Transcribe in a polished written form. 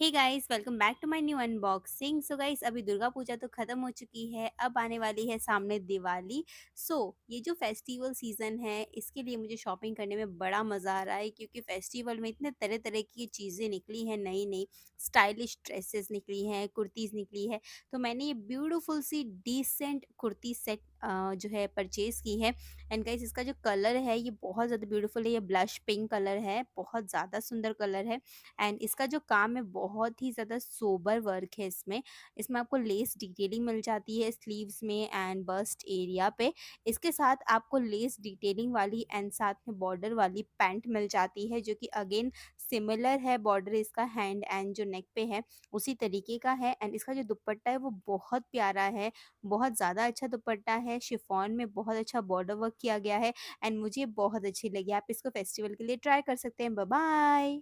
Hey guys welcome back to my new unboxing. So guys अभी दुर्गा पूजा तो ख़त्म हो चुकी है, अब आने वाली है सामने दिवाली। ये जो फेस्टिवल सीज़न है इसके लिए मुझे शॉपिंग करने में बड़ा मज़ा आ रहा है, क्योंकि फेस्टिवल में इतने तरह तरह की चीज़ें निकली हैं, नई नई स्टाइलिश ड्रेसेस निकली हैं, कुर्तीज़ निकली है। तो मैंने ये ब्यूटीफुल सी डिसेंट कुर्ती सेट जो है परचेज़ की है। एंड गाइस इसका जो कलर है ये बहुत ज़्यादा ब्यूटीफुल है, ये ब्लश पिंक कलर है, बहुत ज़्यादा सुंदर कलर है। एंड इसका जो काम है बहुत ही ज़्यादा सोबर वर्क है इसमें। इसमें आपको लेस डिटेलिंग मिल जाती है स्लीव्स में एंड बस्ट एरिया पे। इसके साथ आपको लेस डिटेलिंग वाली एंड साथ में बॉर्डर वाली पैंट मिल जाती है, जो कि अगेन सिमिलर है, बॉर्डर इसका हैंड एंड जो नेक पे है उसी तरीके का है। एंड इसका जो दुपट्टा है वो बहुत प्यारा है, बहुत ज़्यादा अच्छा दुपट्टा है, शिफॉन में बहुत अच्छा बॉर्डर वर्क किया गया है। एंड मुझे बहुत अच्छी लगी, आप इसको फेस्टिवल के लिए ट्राई कर सकते हैं। Bye bye.